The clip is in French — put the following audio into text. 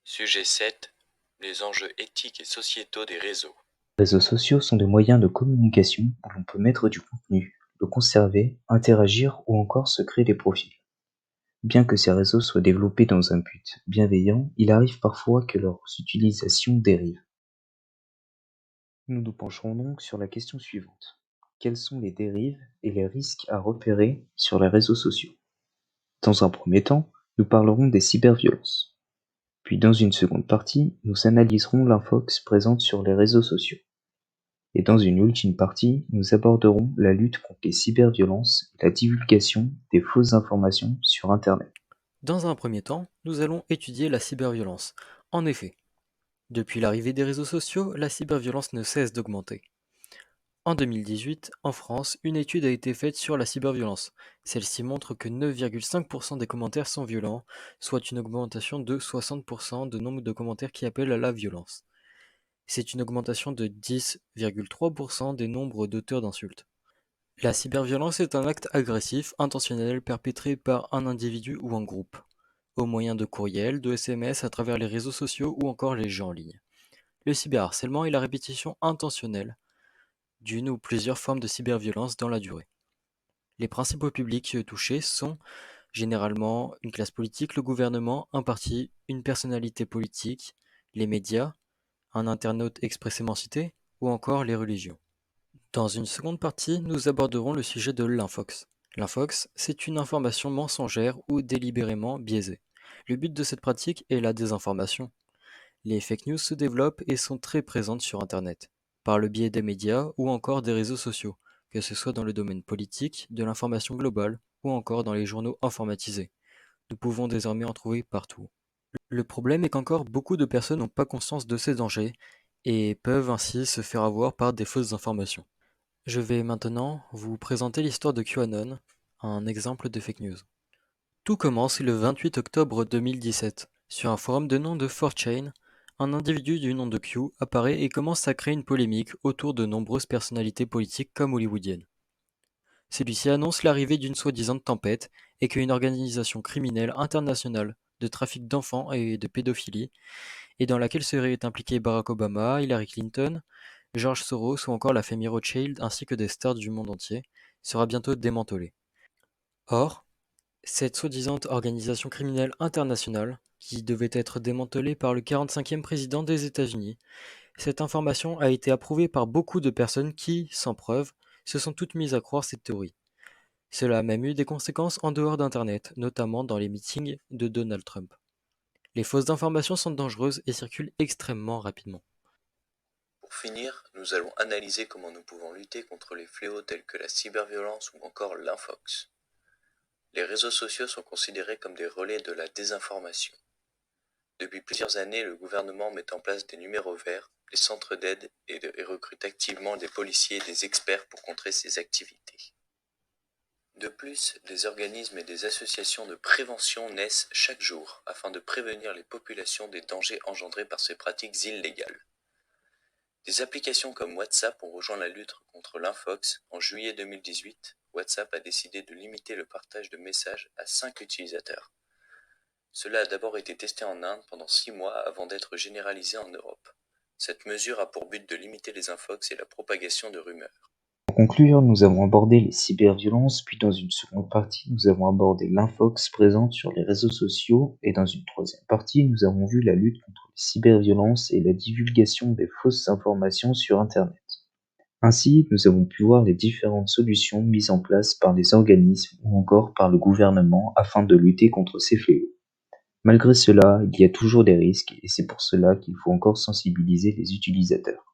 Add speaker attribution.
Speaker 1: Sujet 7. Les enjeux éthiques et sociétaux des réseaux.
Speaker 2: Les réseaux sociaux sont des moyens de communication où l'on peut mettre du contenu, le conserver, interagir ou encore se créer des profils. Bien que ces réseaux soient développés dans un but bienveillant, il arrive parfois que leur utilisation dérive. Nous nous pencherons donc sur la question suivante. Quelles sont les dérives et les risques à repérer sur les réseaux sociaux? Dans un premier temps, nous parlerons des cyberviolences. Puis dans une seconde partie, nous analyserons l'infox présente sur les réseaux sociaux. Et dans une ultime partie, nous aborderons la lutte contre les cyberviolences et la divulgation des fausses informations sur Internet.
Speaker 3: Dans un premier temps, nous allons étudier la cyberviolence. En effet, depuis l'arrivée des réseaux sociaux, la cyberviolence ne cesse d'augmenter. En 2018, en France, une étude a été faite sur la cyberviolence. Celle-ci montre que 9,5% des commentaires sont violents, soit une augmentation de 60% de nombre de commentaires qui appellent à la violence. C'est une augmentation de 10,3% des nombres d'auteurs d'insultes. La cyberviolence est un acte agressif, intentionnel, perpétré par un individu ou un groupe, au moyen de courriels, de SMS, à travers les réseaux sociaux ou encore les jeux en ligne. Le cyberharcèlement est la répétition intentionnelle d'une ou plusieurs formes de cyberviolence dans la durée. Les principaux publics touchés sont généralement une classe politique, le gouvernement, un parti, une personnalité politique, les médias, un internaute expressément cité, ou encore les religions. Dans une seconde partie, nous aborderons le sujet de l'infox. L'infox, c'est une information mensongère ou délibérément biaisée. Le but de cette pratique est la désinformation. Les fake news se développent et sont très présentes sur Internet, par le biais des médias ou encore des réseaux sociaux, que ce soit dans le domaine politique, de l'information globale ou encore dans les journaux informatisés. Nous pouvons désormais en trouver partout. Le problème est qu'encore beaucoup de personnes n'ont pas conscience de ces dangers et peuvent ainsi se faire avoir par des fausses informations. Je vais maintenant vous présenter l'histoire de QAnon, un exemple de fake news. Tout commence le 28 octobre 2017. Sur un forum de nom de 4chan, un individu du nom de Q apparaît et commence à créer une polémique autour de nombreuses personnalités politiques comme hollywoodiennes. Celui-ci annonce l'arrivée d'une soi-disant tempête et qu'une organisation criminelle internationale de trafic d'enfants et de pédophilie, et dans laquelle seraient impliqués Barack Obama, Hillary Clinton, George Soros ou encore la famille Rothschild ainsi que des stars du monde entier, sera bientôt démantelée. Or, cette soi-disant organisation criminelle internationale, qui devait être démantelée par le 45e président des États-Unis, cette information a été approuvée par beaucoup de personnes qui, sans preuve, se sont toutes mises à croire cette théorie. Cela a même eu des conséquences en dehors d'Internet, notamment dans les meetings de Donald Trump. Les fausses informations sont dangereuses et circulent extrêmement rapidement.
Speaker 1: Pour finir, nous allons analyser comment nous pouvons lutter contre les fléaux tels que la cyberviolence ou encore l'infox. Les réseaux sociaux sont considérés comme des relais de la désinformation. Depuis plusieurs années, le gouvernement met en place des numéros verts, des centres d'aide et recrute activement des policiers et des experts pour contrer ces activités. De plus, des organismes et des associations de prévention naissent chaque jour afin de prévenir les populations des dangers engendrés par ces pratiques illégales. Des applications comme WhatsApp ont rejoint la lutte contre l'infox. En juillet 2018, WhatsApp a décidé de limiter le partage de messages à 5 utilisateurs. Cela a d'abord été testé en Inde pendant 6 mois avant d'être généralisé en Europe. Cette mesure a pour but de limiter les infox et la propagation de rumeurs.
Speaker 2: Pour conclure, nous avons abordé les cyberviolences, puis dans une seconde partie, nous avons abordé l'infox présente sur les réseaux sociaux, et dans une troisième partie, nous avons vu la lutte contre les cyberviolences et la divulgation des fausses informations sur Internet. Ainsi, nous avons pu voir les différentes solutions mises en place par les organismes ou encore par le gouvernement afin de lutter contre ces fléaux. Malgré cela, il y a toujours des risques et c'est pour cela qu'il faut encore sensibiliser les utilisateurs.